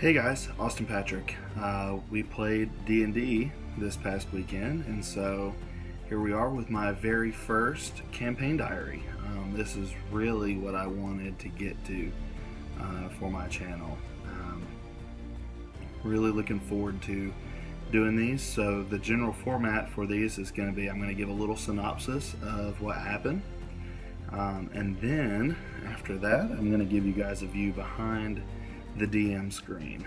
Hey guys, Austin Patrick. We played D&D this past weekend, and so here we are with my very first campaign diary. This is really what I wanted to get to for my channel. Really looking forward to doing these. So the general format for these is going to be I'm going to give a little synopsis of what happened, and then after that I'm going to give you guys a view behind the DM screen.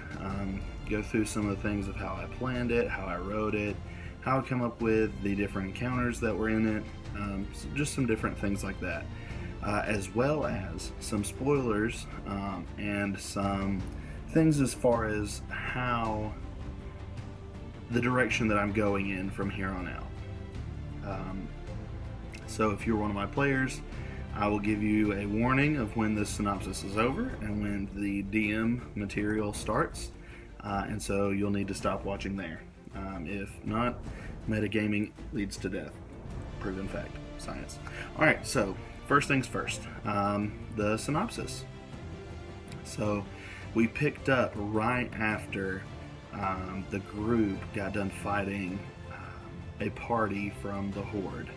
Go through some of the things of how I planned it, how I wrote it, how I come up with the different encounters that were in it, just some different things like that, as well as some spoilers and some things as far as how the direction that I'm going in from here on out. So if you're one of my players, I will give you a warning of when the synopsis is over and when the DM material starts, and so you'll need to stop watching there. If not, metagaming leads to death. Proven fact. Science. Alright, so first things first, the synopsis. So we picked up right after the group got done fighting a party from the Horde.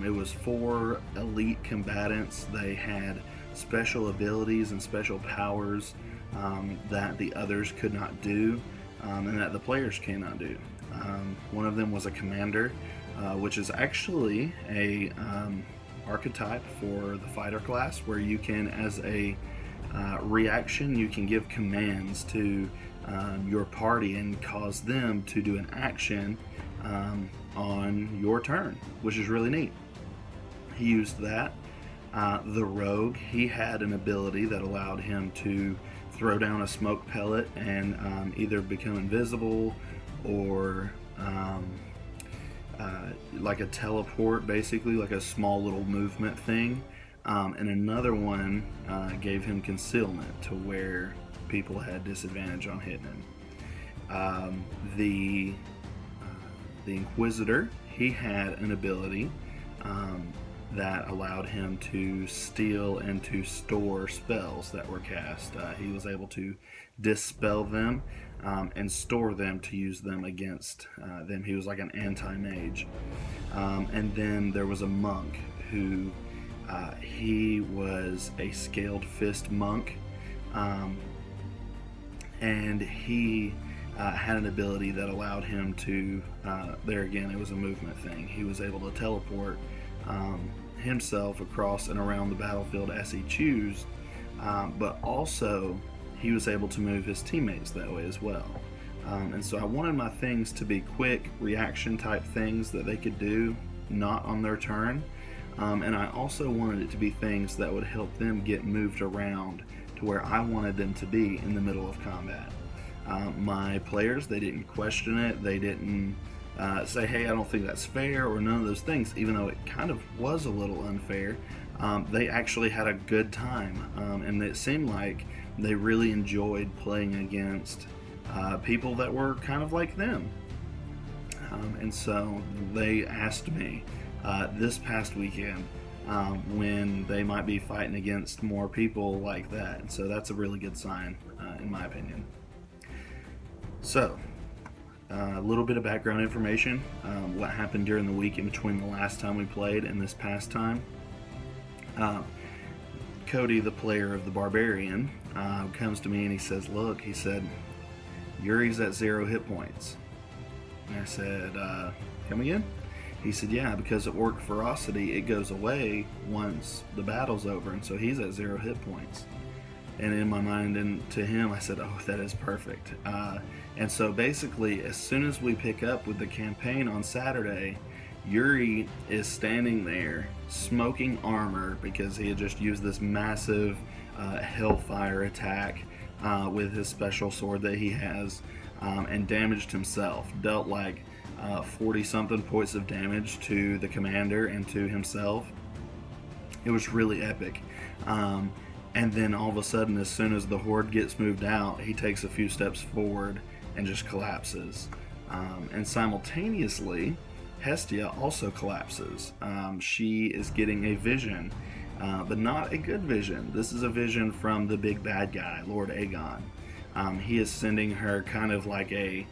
It was 4 elite combatants. They had special abilities and special powers that the others could not do, and that the players cannot do. One of them was a commander, which is actually a archetype for the fighter class, where you can, as a reaction, you can give commands to your party and cause them to do an action on your turn, which is really neat. He used that. The rogue, he had an ability that allowed him to throw down a smoke pellet and either become invisible or like a teleport, basically like a small little movement thing. And another one gave him concealment to where people had disadvantage on hitting him. The Inquisitor, he had an ability that allowed him to steal and to store spells that were cast. He was able to dispel them and store them to use them against them. He was like an anti-mage. And then there was a monk who he was a scaled fist monk, and he had an ability that allowed him to, there again, it was a movement thing. He was able to teleport himself across and around the battlefield as he chose, but also he was able to move his teammates that way as well. And so I wanted my things to be quick reaction type things that they could do, not on their turn. And I also wanted it to be things that would help them get moved around to where I wanted them to be in the middle of combat. My players, they didn't question it. They didn't say, hey, I don't think that's fair, or none of those things, even though it kind of was a little unfair. They actually had a good time, and it seemed like they really enjoyed playing against people that were kind of like them. And so they asked me this past weekend when they might be fighting against more people like that. And so that's a really good sign, in my opinion. So, a little bit of background information, what happened during the week in between the last time we played and this past time. Cody, the player of the Barbarian, comes to me and he says, look, he said, Yuri's at 0 hit points. And I said, come again? He said, yeah, because at Orc Ferocity, it goes away once the battle's over, and so he's at 0 hit points. And in my mind, and to him, I said, oh, that is perfect. And so basically, as soon as we pick up with the campaign on Saturday, Yuri is standing there smoking armor because he had just used this massive hellfire attack with his special sword that he has, and damaged himself. Dealt like 40-something points of damage to the commander and to himself. It was really epic. And then all of a sudden, as soon as the Horde gets moved out, he takes a few steps forward and just collapses. And simultaneously, Hestia also collapses. She is getting a vision but not a good vision. This is a vision from the big bad guy, Lord Aegon. He is sending her kind of like a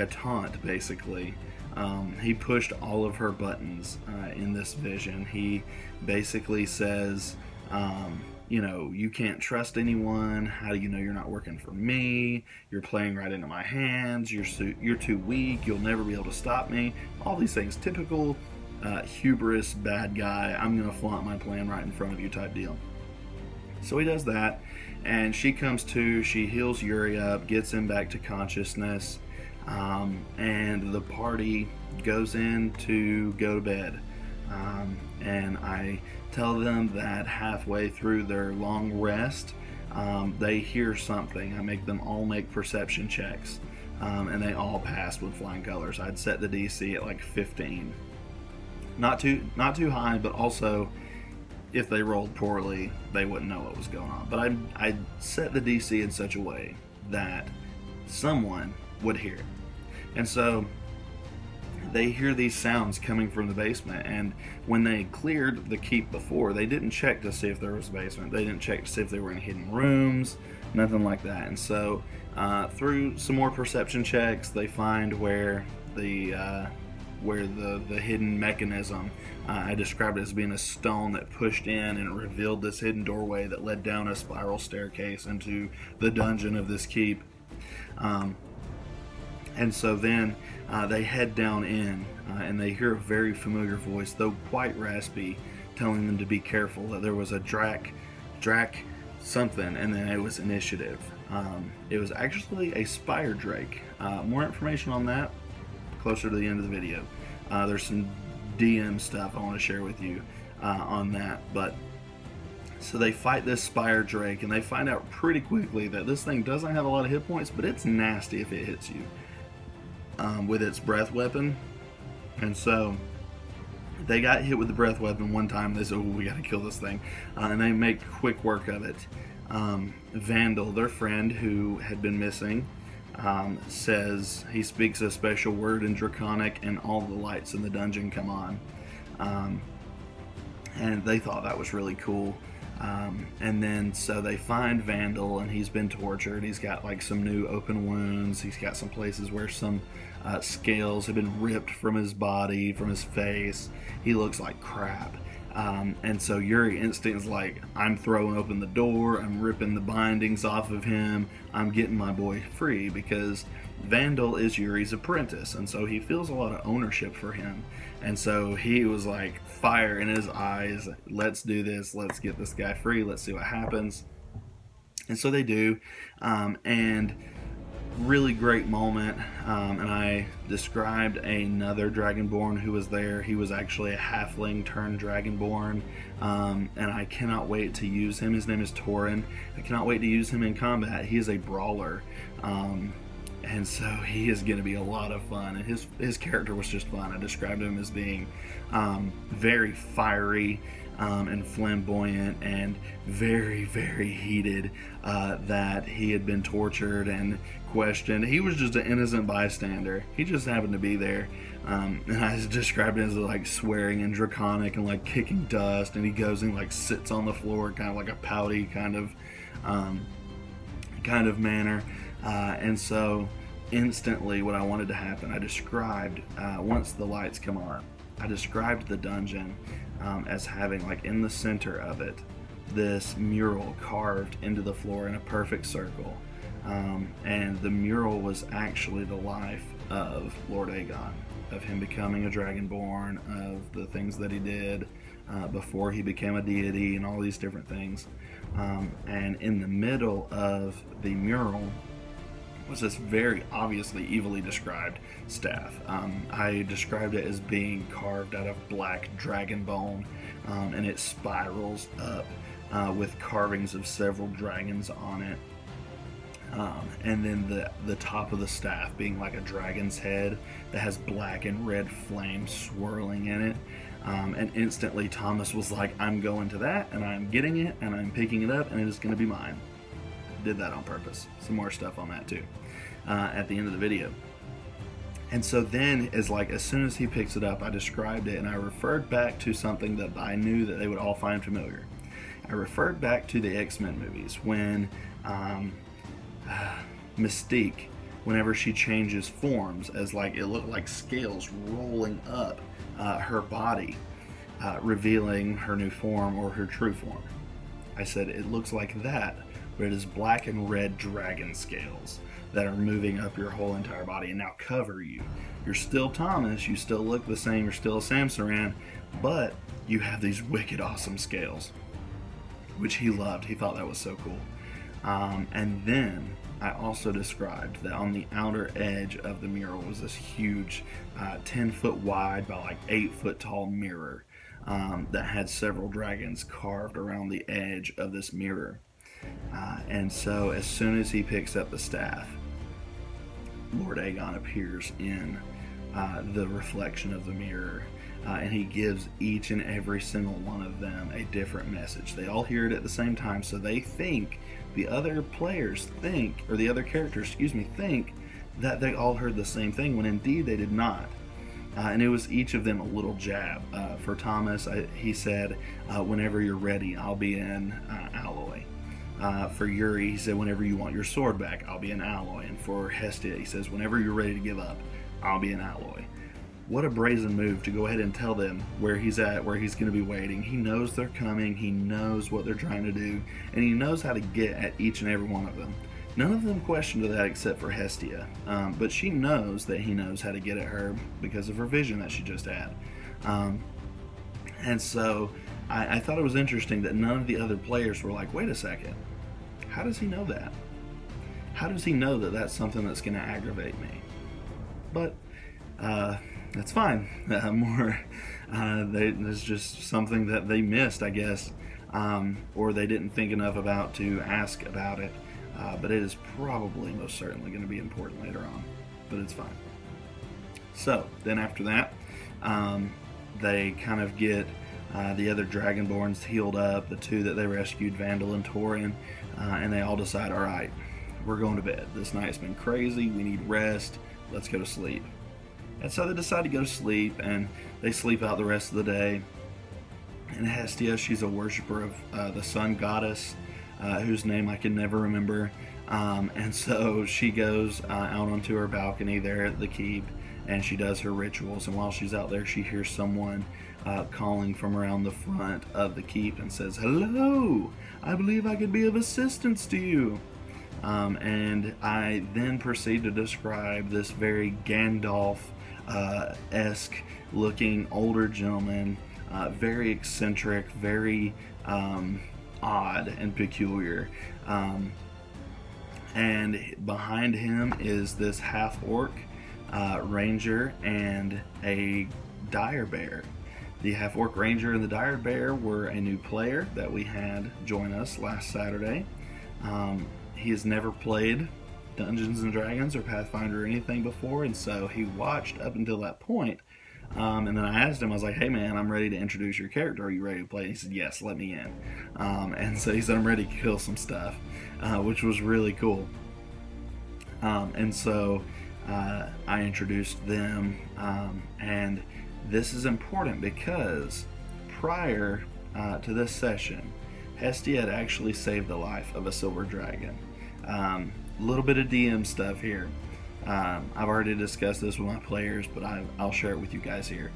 taunt, basically. He pushed all of her buttons in this vision. He basically says, you can't trust anyone. How do you know you're not working for me? You're playing right into my hands. You're too weak. You'll never be able to stop me. All these things. Typical hubris, bad guy. I'm going to flaunt my plan right in front of you type deal. So he does that, and she comes to. She heals Yuri up, gets him back to consciousness, and the party goes in to go to bed. And I tell them that halfway through their long rest, they hear something. I make them all make perception checks, and they all passed with flying colors. I'd set the DC at like 15. Not too high, but also if they rolled poorly, they wouldn't know what was going on. But I set the DC in such a way that someone would hear it. And so they hear these sounds coming from the basement, and when they cleared the keep before, they didn't check to see if there was a basement. They didn't check to see if they were in hidden rooms, nothing like that. And so through some more perception checks, they find where the hidden mechanism, I described it as being a stone that pushed in and revealed this hidden doorway that led down a spiral staircase into the dungeon of this keep. And so then they head down in, and they hear a very familiar voice, though quite raspy, telling them to be careful, that there was a Drac something, and then it was initiative. It was actually a Spire Drake. More information on that closer to the end of the video. There's some DM stuff I want to share with you on that. But so they fight this Spire Drake, and they find out pretty quickly that this thing doesn't have a lot of hit points, but it's nasty if it hits you with its breath weapon. And so they got hit with the breath weapon one time. They said, "Oh, we got to kill this thing," and they make quick work of it. Vandal, their friend who had been missing, says he speaks a special word in Draconic, and all the lights in the dungeon come on. And they thought that was really cool. And then so they find Vandal, and he's been tortured. He's got like some new open wounds. He's got some places where some scales have been ripped from his body, from his face. He looks like crap. And so Yuri instantly is like, I'm throwing open the door, I'm ripping the bindings off of him, I'm getting my boy free, because Vandal is Yuri's apprentice, and so he feels a lot of ownership for him. And so he was like, fire in his eyes, let's do this, let's get this guy free, let's see what happens. And so they do, and really great moment. And I described another Dragonborn who was there. He was actually a halfling turned Dragonborn, and I cannot wait to use him. His name is Torin. I cannot wait to use him in combat. He is a brawler, and so he is going to be a lot of fun, and his character was just fun. I described him as being very fiery and flamboyant, and very, very heated, that he had been tortured and questioned. He was just an innocent bystander. He just happened to be there. And I described it as like swearing in Draconic and like kicking dust, and he goes and like sits on the floor, kind of like a pouty kind of manner. And so instantly what I wanted to happen, I described, once the lights come on, I described the dungeon as having, like, in the center of it, this mural carved into the floor in a perfect circle. And the mural was actually the life of Lord Aegon, of him becoming a Dragonborn, of the things that he did before he became a deity, and all these different things. And in the middle of the mural was this very obviously evilly described staff. I described it as being carved out of black dragon bone, and it spirals up with carvings of several dragons on it. And then the top of the staff being like a dragon's head that has black and red flames swirling in it. And instantly Thomas was like, I'm going to that, and I'm getting it, and I'm picking it up, and it is going to be mine. Did that on purpose. Some more stuff on that too at the end of the video. And so then, as soon as he picks it up, I described it, and I referred back to something that I knew that they would all find familiar. I referred back to the X-Men movies when Mystique whenever she changes forms, as like it looked like scales rolling up her body, revealing her new form or her true form. I said it looks like that, but it is black and red dragon scales that are moving up your whole entire body and now cover you. You're still Thomas, you still look the same, you're still Samsaran, but you have these wicked awesome scales, which he loved. He thought that was so cool. And then I also described that on the outer edge of the mural was this huge 10 foot wide by like 8 foot tall mirror that had several dragons carved around the edge of this mirror. And so as soon as he picks up the staff, Lord Aegon appears in the reflection of the mirror, and he gives each and every single one of them a different message. They all hear it at the same time, so they think, the other players think, or the other characters, think that they all heard the same thing, when indeed they did not. And it was each of them a little jab. For Thomas, he said, whenever you're ready, I'll be in Alloy. For Yuri, he said, whenever you want your sword back, I'll be in Alloy. And for Hestia, he says, whenever you're ready to give up, I'll be in Alloy. What a brazen move to go ahead and tell them where he's at, where he's going to be waiting. He knows they're coming, he knows what they're trying to do, and he knows how to get at each and every one of them. None of them questioned that except for Hestia, but she knows that he knows how to get at her because of her vision that she just had. And so I thought it was interesting that none of the other players were like, wait a second, how does he know that? How does he know that that's something that's going to aggravate me? But that's fine. There's just something that they missed, I guess, or they didn't think enough about to ask about it. But it is probably most certainly going to be important later on. But it's fine. So then after that, they kind of get the other Dragonborns healed up, the two that they rescued, Vandal and Torin, and they all decide, all right, we're going to bed. This night's been crazy. We need rest. Let's go to sleep. And so they decide to go to sleep, and they sleep out the rest of the day. And Hestia, she's a worshiper of the sun goddess, whose name I can never remember. And so she goes out onto her balcony there at the keep, and she does her rituals. And while she's out there, she hears someone calling from around the front of the keep and says, "Hello, I believe I could be of assistance to you." And I then proceed to describe this very Gandalf-esque looking older gentleman, very eccentric, very odd and peculiar. And behind him is this half-orc ranger and a dire bear. The half-orc ranger and the dire bear were a new player that we had join us last Saturday. He has never played Dungeons & Dragons or Pathfinder or anything before, and so he watched up until that point. And then I asked him, I was like, hey man, I'm ready to introduce your character. Are you ready to play? And he said, yes, let me in. And so he said, I'm ready to kill some stuff, which was really cool. And so I introduced them, and this is important because prior to this session, Hestia had actually saved the life of a silver dragon. A little bit of DM stuff here. I've already discussed this with my players, but I'll share it with you guys here.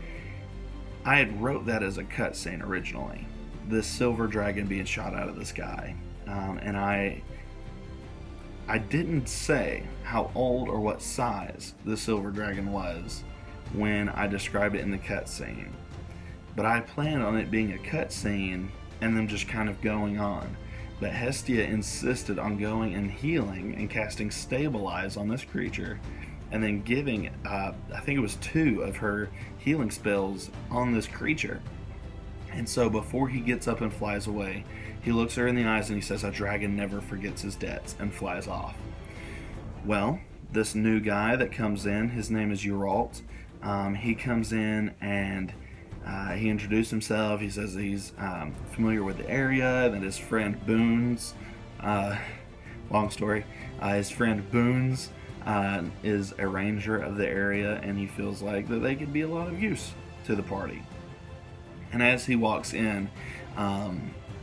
I had wrote that as a cutscene originally, this silver dragon being shot out of the sky, and I didn't say how old or what size the silver dragon was when I described it in the cutscene, but I planned on it being a cutscene and them just kind of going on. But Hestia insisted on going and healing and casting Stabilize on this creature, and then giving, I think it was 2 of her healing spells on this creature. And so before he gets up and flies away, he looks her in the eyes and he says, a dragon never forgets his debts, and flies off. Well, this new guy that comes in, his name is Uralt. He comes in and he introduced himself. He says he's familiar with the area, that his friend Boons, long story, his friend Boons is a ranger of the area, and he feels like that they could be a lot of use to the party. And as he walks in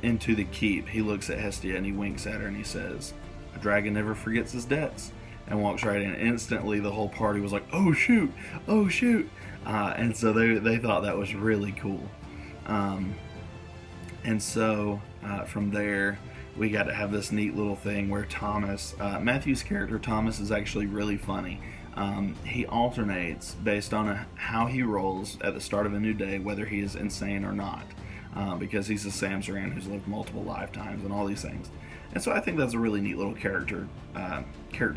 into the keep, he looks at Hestia and he winks at her and he says, a dragon never forgets his debts, and walks right in. Instantly, the whole party was like, "Oh shoot! Oh shoot!" And so they thought that was really cool. And so from there, we got to have this neat little thing where Thomas, Matthew's character Thomas, is actually really funny. He alternates based on how he rolls at the start of a new day, whether he is insane or not, because he's a Samzaran who's lived multiple lifetimes and all these things. And so I think that's a really neat little character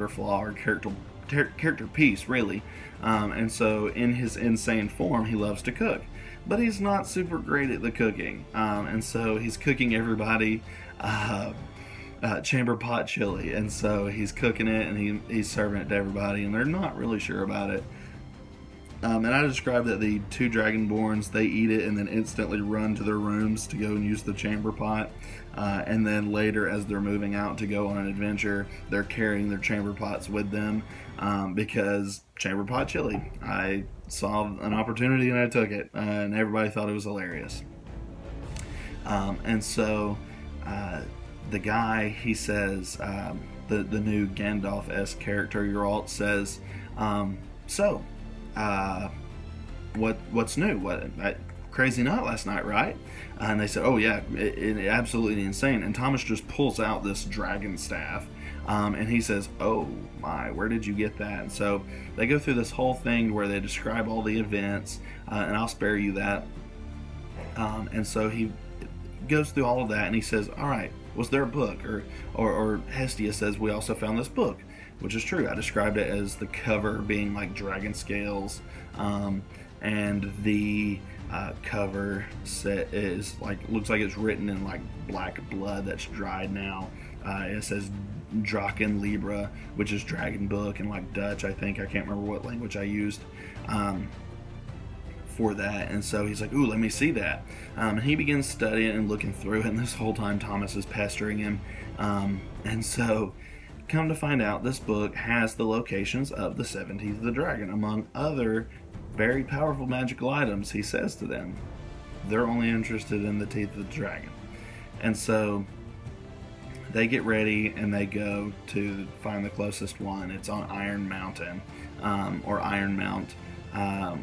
flaw or character piece, really. And so in his insane form, he loves to cook, but he's not super great at the cooking. And so he's cooking everybody chamber pot chili, and so he's cooking it and he's serving it to everybody, and they're not really sure about it. And I described that the two Dragonborns, they eat it and then instantly run to their rooms to go and use the chamber pot. And then later, as they're moving out to go on an adventure, they're carrying their chamber pots with them because chamber pot chili. I saw an opportunity and I took it, and everybody thought it was hilarious. And so the guy, he says, the new Gandalf-esque character, Geralt, says, what's new? Crazy night last night, right? And they said, oh yeah, it absolutely insane. And Thomas just pulls out this dragon staff, and he says, oh my, where did you get that? And so they go through this whole thing where they describe all the events, and I'll spare you that. And so he goes through all of that, and he says, all right, was there a book? Or Hestia says, we also found this book, which is true. I described it as the cover being like dragon scales, and the cover set is like, looks like it's written in like black blood that's dried now. It says Draken Libra, which is dragon book in like Dutch, I think. I can't remember what language I used for that. And so he's like, ooh, let me see that. And he begins studying and looking through it, and this whole time Thomas is pestering him. And so come to find out, this book has the locations of the 7 Teeth of the Dragon, among other very powerful magical items. He says to them, they're only interested in the teeth of the dragon. And so they get ready and they go to find the closest one. It's on Iron Mountain, or Iron Mount, a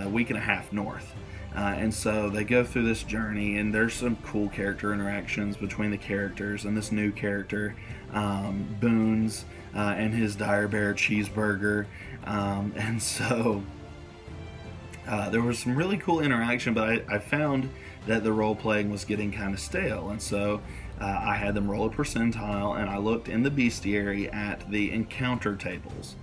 week and a half north. And so they go through this journey, and there's some cool character interactions between the characters and this new character, Boons, and his Dire Bear cheeseburger. And so there was some really cool interaction, but I found that the role playing was getting kind of stale, and so I had them roll a percentile, and I looked in the bestiary at the encounter tables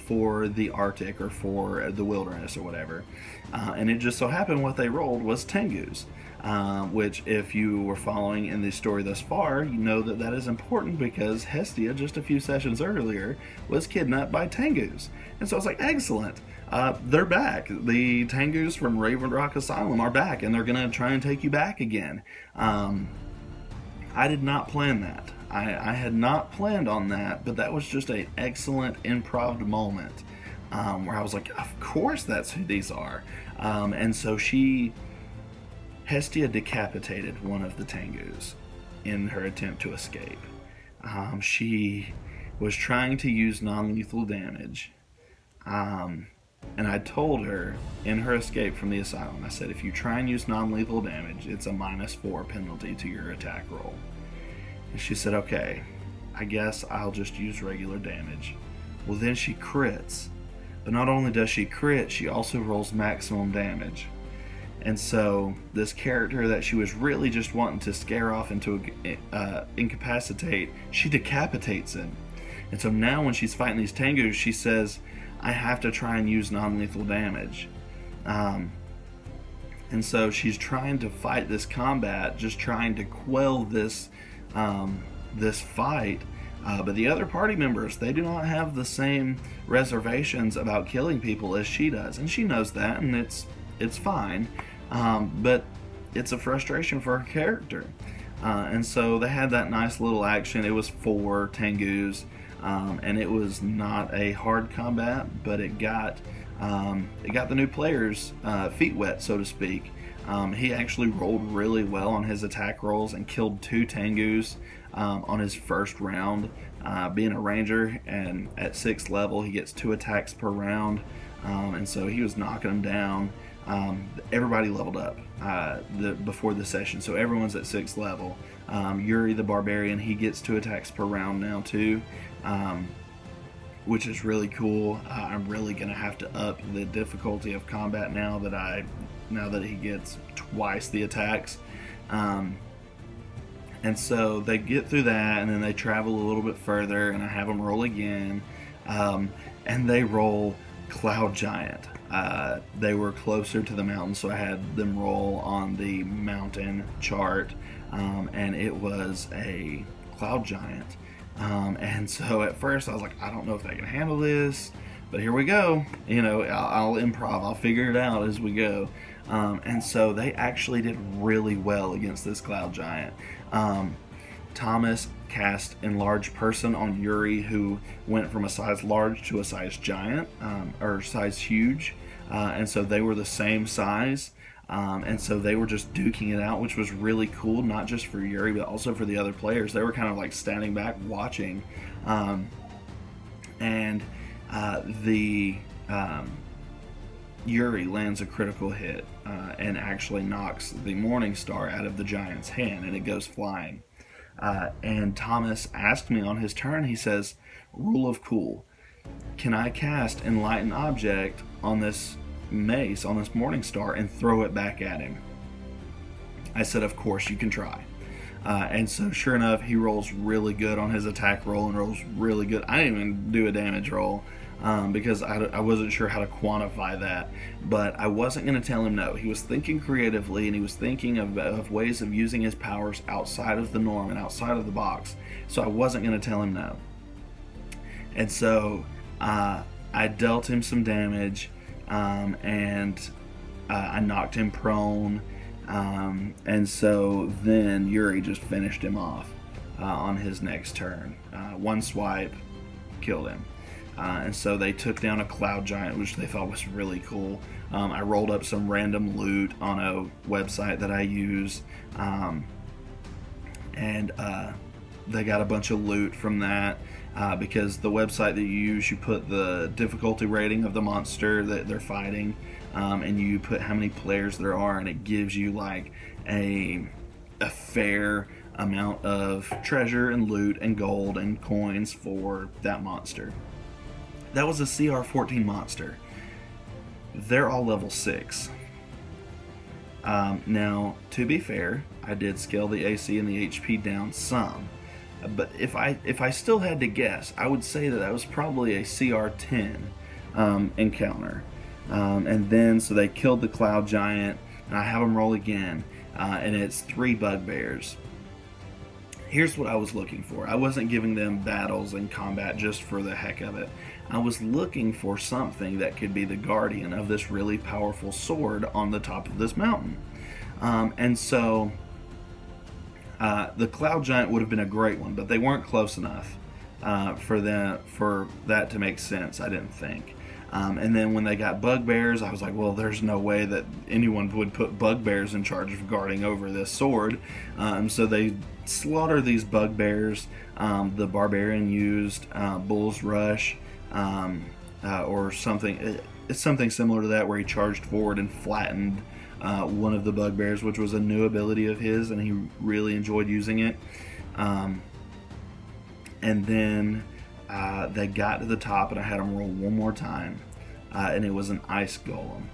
for the Arctic or for the wilderness or whatever, and it just so happened what they rolled was Tengus, which, if you were following in the story thus far, you know that that is important because Hestia, just a few sessions earlier, was kidnapped by Tengus. And so I was like, excellent, they're back. The Tengus from Raven Rock Asylum are back, and they're going to try and take you back again. I did not plan that. I had not planned on that, but that was just an excellent improv moment where I was like, of course that's who these are. And so Hestia decapitated one of the Tengus in her attempt to escape. She was trying to use non-lethal damage. And I told her in her escape from the asylum, I said, if you try and use non-lethal damage, it's a -4 penalty to your attack roll. And she said, okay, I guess I'll just use regular damage. Well, then she crits. But not only does she crit, she also rolls maximum damage. And so this character that she was really just wanting to scare off and to incapacitate, she decapitates him. And so now when she's fighting these Tengus, she says, I have to try and use non-lethal damage. And so she's trying to fight this combat, just trying to quell this fight. But the other party members, they do not have the same reservations about killing people as she does. And she knows that, and it's fine. But it's a frustration for her character. And so they had that nice little action. It was 4 Tengus. And it was not a hard combat, but it got it got the new players' feet wet, so to speak. He actually rolled really well on his attack rolls and killed 2 Tengus on his first round. Being a ranger and at 6th level, he gets 2 attacks per round, and so he was knocking them down. Everybody leveled up before the session, so everyone's at 6th level. Yuri the Barbarian, he gets 2 attacks per round now too, which is really cool. I'm really gonna have to up the difficulty of combat now that he gets twice the attacks. And so they get through that, and then they travel a little bit further, and I have them roll again, and they roll Cloud Giant. They were closer to the mountain, so I had them roll on the mountain chart, and it was a Cloud Giant. And so at first I was like, I don't know if they can handle this, but here we go. I'll improv, I'll figure it out as we go. And so they actually did really well against this Cloud Giant. Thomas cast Enlarge Person on Yuri, who went from a size large to a size giant, or size huge. And so they were the same size. And so they were just duking it out, which was really cool, not just for Yuri, but also for the other players. They were kind of like standing back watching. Yuri lands a critical hit and actually knocks the Morning Star out of the giant's hand, and it goes flying. And Thomas asked me on his turn, he says, rule of cool, can I cast Enlighten Object on this mace, on this Morning Star, and throw it back at him? I said, of course you can try. And so sure enough, he rolls really good on his attack roll and rolls really good. I didn't even do a damage roll because I wasn't sure how to quantify that, but I wasn't going to tell him no. He was thinking creatively, and he was thinking of ways of using his powers outside of the norm and outside of the box, so I wasn't going to tell him no. And so I dealt him some damage, and I knocked him prone, and so then Yuri just finished him off on his next turn. One swipe, killed him. And so they took down a Cloud Giant, which they thought was really cool. I rolled up some random loot on a website that I use, and they got a bunch of loot from that, because the website that you use, you put the difficulty rating of the monster that they're fighting, and you put how many players there are, and it gives you like a fair amount of treasure and loot and gold and coins for that monster. That was a CR 14 monster. They're all level 6. Now, to be fair, I did scale the AC and the HP down some. But if I still had to guess, I would say that was probably a CR 10 encounter. And then, so they killed the Cloud Giant, and I have them roll again, and it's 3 bugbears. Here's what I was looking for. I wasn't giving them battles and combat just for the heck of it. I was looking for something that could be the guardian of this really powerful sword on the top of this mountain. And so the Cloud Giant would have been a great one, but they weren't close enough for that to make sense, I didn't think. And then when they got bugbears, I was like, well, there's no way that anyone would put bugbears in charge of guarding over this sword. So they slaughter these bugbears. The barbarian used Bull's Rush, or something. It's something similar to that, where he charged forward and flattened one of the bugbears, which was a new ability of his, and he really enjoyed using it. And then they got to the top, and I had them roll one more time, and it was an ice golem.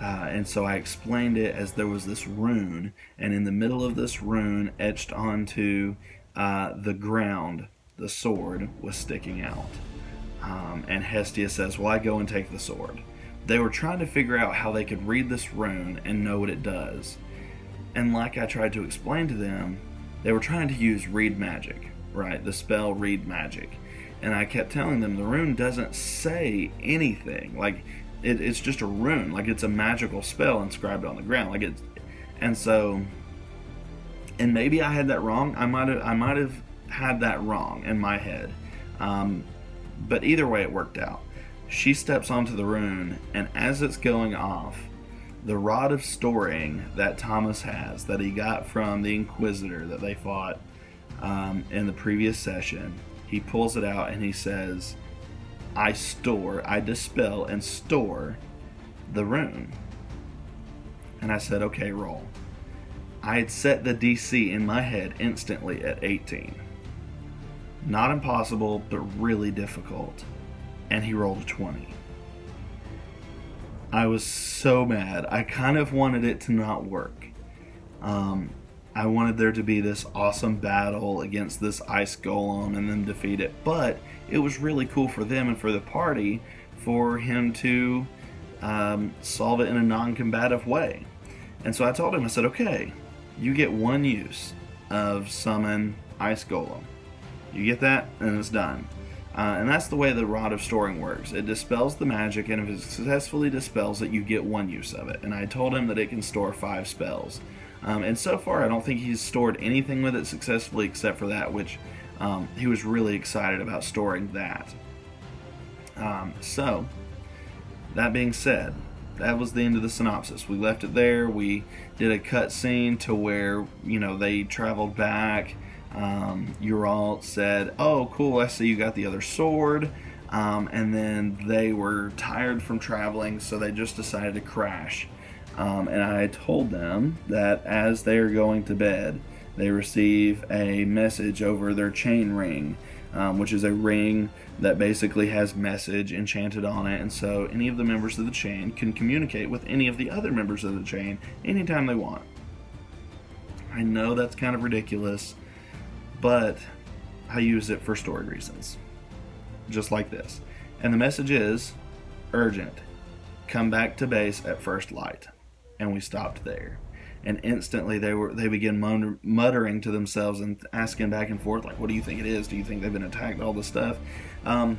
And so I explained it as there was this rune, and in the middle of this rune, etched onto the ground, the sword was sticking out. And Hestia says, well, I go and take the sword. They were trying to figure out how they could read this rune and know what it does. And like I tried to explain to them, they were trying to use Read Magic, right? The spell Read Magic. And I kept telling them the rune doesn't say anything. Like, it's just a rune. Like, it's a magical spell inscribed on the ground. And so, and maybe I had that wrong. I might have had that wrong in my head. But either way, it worked out. she steps onto the rune, and as it's going off, the rod of storing that Thomas has, that he got from the Inquisitor that they fought in the previous session, he pulls it out and he says, I dispel and store the rune. And I said, okay, roll. I had set the DC in my head instantly at 18. Not impossible, but really difficult. And he rolled a 20. I was so mad. I kind of wanted it to not work. I wanted there to be this awesome battle against this ice golem and then defeat it. But it was really cool for them and for the party for him to solve it in a non-combative way. And so I told him, I said, okay, you get one use of summon ice golem. You get that, and it's done. And that's the way the Rod of Storing works. It dispels the magic, and if it successfully dispels it, you get one use of it. And I told him that it can store 5 spells. And so far, I don't think he's stored anything with it successfully except for that, which he was really excited about storing that. So, that being said, that was the end of the synopsis. We left it there. We did a cut scene to where, they traveled back. Uralt said, oh, cool, I see you got the other sword. And then they were tired from traveling, so they just decided to crash. And I told them that as they are going to bed, they receive a message over their chain ring, which is a ring that basically has message enchanted on it. And so any of the members of the chain can communicate with any of the other members of the chain anytime they want. I know that's kind of ridiculous, but I use it for story reasons, just like this. And the message is urgent. Come back to base at first light. And we stopped there. And instantly they began muttering to themselves and asking back and forth, like, what do you think it is? Do you think they've been attacked? All this stuff. And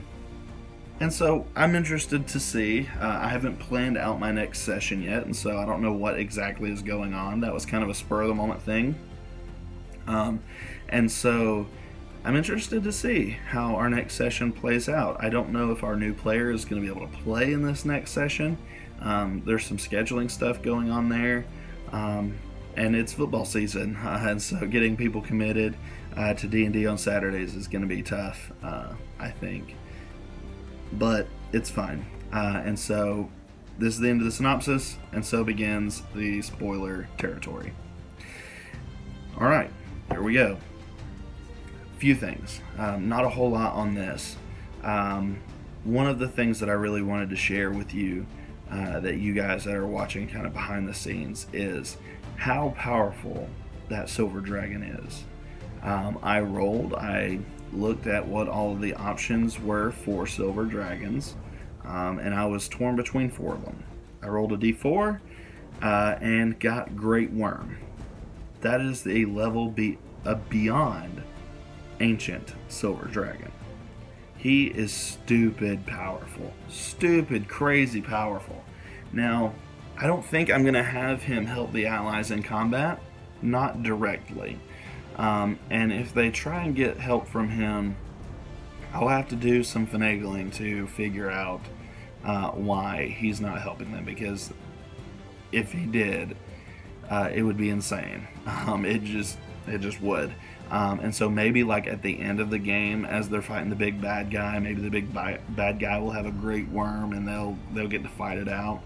so I'm interested to see. I haven't planned out my next session yet, and so I don't know what exactly is going on. That was kind of a spur of the moment thing. And so I'm interested to see how our next session plays out. I don't know if our new player is going to be able to play in this next session. There's some scheduling stuff going on there. And it's football season, and so getting people committed to D&D on Saturdays is going to be tough, I think. But it's fine. And so this is the end of the synopsis, and so begins the spoiler territory. Alright, here we go. Few things. Not a whole lot on this. One of the things that I really wanted to share with you, that you guys that are watching kind of behind the scenes, is how powerful that silver dragon is. I looked at what all of the options were for silver dragons, and I was torn between 4 of them. I rolled a d4 and got Great Worm. That is the level beyond ancient silver dragon. He is stupid powerful. Stupid, crazy powerful. Now, I don't think I'm going to have him help the allies in combat. Not directly. And if they try and get help from him, I'll have to do some finagling to figure out why he's not helping them. Because if he did, it would be insane. It just would. And so maybe like at the end of the game, as they're fighting the big bad guy, maybe the big bad guy will have a Great Worm and they'll get to fight it out.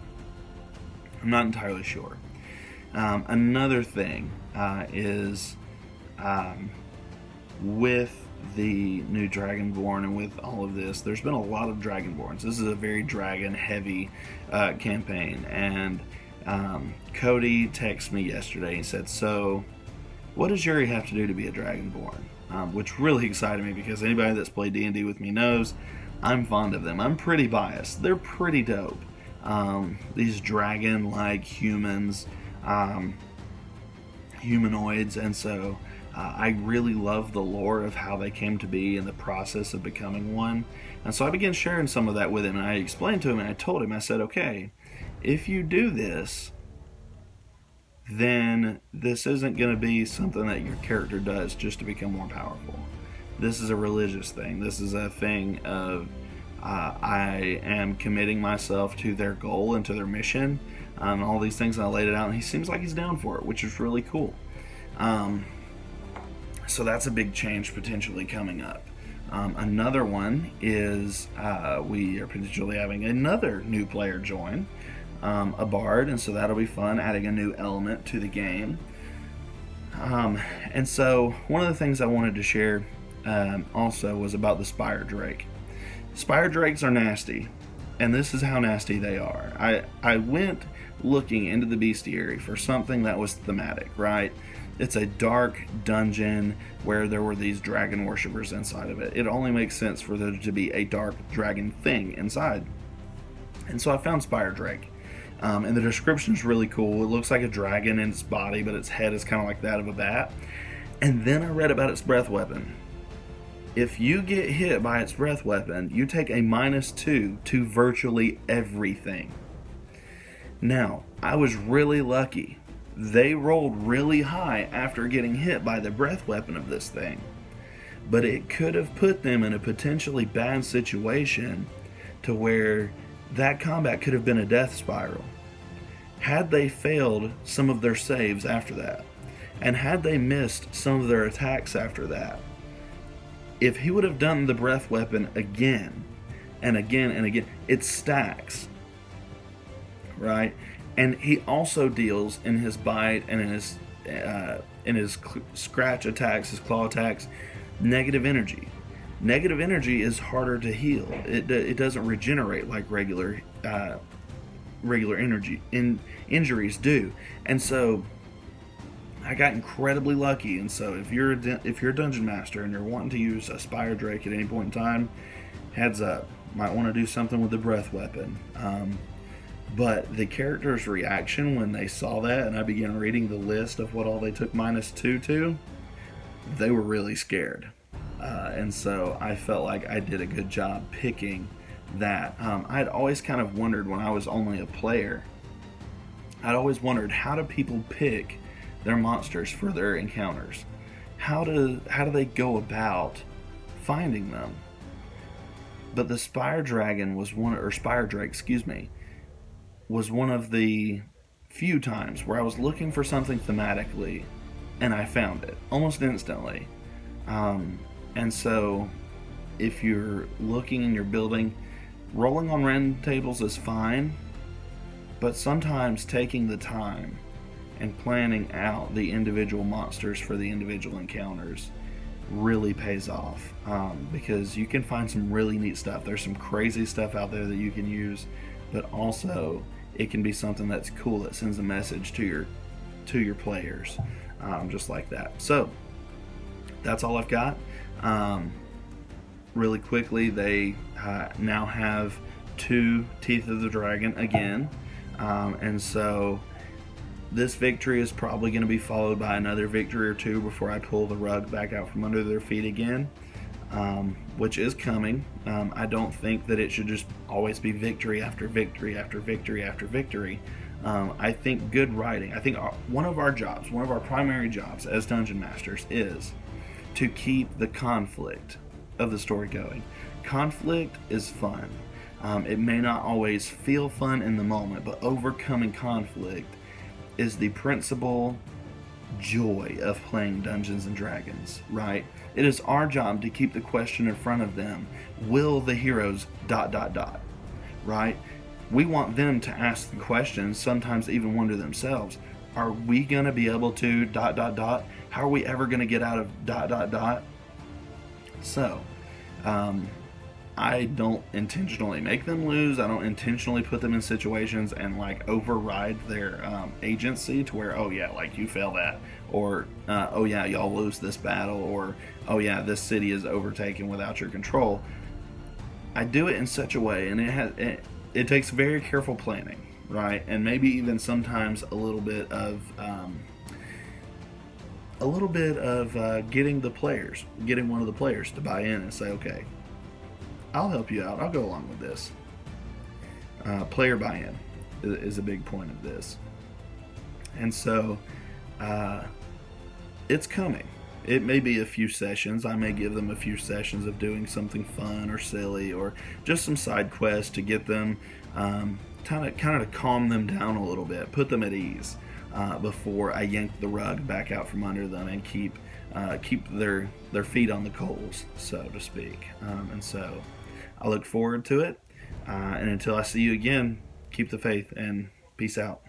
I'm not entirely sure. Another thing is with the new Dragonborn and with all of this, there's been a lot of Dragonborns. This is a very dragon-heavy campaign. And Cody texted me yesterday and said, so what does Yuri have to do to be a Dragonborn? Which really excited me because anybody that's played D&D with me knows I'm fond of them. I'm pretty biased. They're pretty dope. These dragon-like humans, humanoids, and so I really love the lore of how they came to be and the process of becoming one. And so I began sharing some of that with him, and I explained to him, and I told him, I said, okay, if you do this, then this isn't going to be something that your character does just to become more powerful. This is a religious thing. This is a thing of I am committing myself to their goal and to their mission, all these things. And I laid it out, and he seems like he's down for it, which is really cool. So that's a big change potentially coming up. Another one is we are potentially having another new player join, a bard, and so that'll be fun, adding a new element to the game. And so one of the things I wanted to share also was about the Spire Drake. Spire Drakes are nasty, and this is how nasty they are. I went looking into the bestiary for something that was thematic, right? It's a dark dungeon where there were these dragon worshippers inside of it. It only makes sense for there to be a dark dragon thing inside. And so I found Spire Drake. And the description is really cool. It looks like a dragon in its body, but its head is kind of like that of a bat. And then I read about its breath weapon. If you get hit by its breath weapon, you take a -2 to virtually everything. Now, I was really lucky. They rolled really high after getting hit by the breath weapon of this thing. But it could have put them in a potentially bad situation to where that combat could have been a death spiral. Had they failed some of their saves after that, and had they missed some of their attacks after that, if he would have done the breath weapon again and again and again, it stacks, right? And he also deals in his bite and in his scratch attacks, his claw attacks, negative energy. Negative energy is harder to heal. It doesn't regenerate like regular injuries do. And so I got incredibly lucky. And so if you're a dungeon master and you're wanting to use a Spire Drake at any point in time, heads up, might want to do something with the breath weapon. But the character's reaction when they saw that, and I began reading the list of what all they took -2 to, they were really scared. And so I felt like I did a good job picking that. I'd always kind of wondered when I was only a player, I'd always wondered, how do people pick their monsters for their encounters? How do they go about finding them? But the Spire Dragon was Spire Drake, was one of the few times where I was looking for something thematically and I found it almost instantly. And so if you're looking and you're building, rolling on random tables is fine, but sometimes taking the time and planning out the individual monsters for the individual encounters really pays off, because you can find some really neat stuff. There's some crazy stuff out there that you can use, but also it can be something that's cool that sends a message to your players, just like that. So that's all I've got. Really quickly, they now have 2 Teeth of the Dragon again, and so this victory is probably going to be followed by another victory or 2 before I pull the rug back out from under their feet again, which is coming. I don't think that it should just always be victory after victory after victory after victory. I think good writing, I think one of our primary jobs as Dungeon Masters is to keep the conflict of the story going. Conflict is fun. It may not always feel fun in the moment, but overcoming conflict is the principal joy of playing Dungeons and Dragons, right? It is our job to keep the question in front of them. Will the heroes ... right? We want them to ask the questions, sometimes even wonder themselves, are we going to be able to ... How are we ever going to get out of ... So, I don't intentionally make them lose. I don't intentionally put them in situations and like override their agency to where, oh yeah, like you fail that, or oh yeah, y'all lose this battle, or oh yeah, this city is overtaken without your control. I do it in such a way, and it takes very careful planning, right? And maybe even sometimes a little bit of getting one of the players to buy in and say, okay, I'll help you out. I'll go along with this. Player buy-in is a big point of this. And so it's coming. it may be a few sessions. I may give them a few sessions of doing something fun or silly, or just some side quests to get them kind of to calm them down a little bit, put them at ease before I yank the rug back out from under them and keep their feet on the coals, so to speak. And so I look forward to it. And until I see you again, keep the faith and peace out.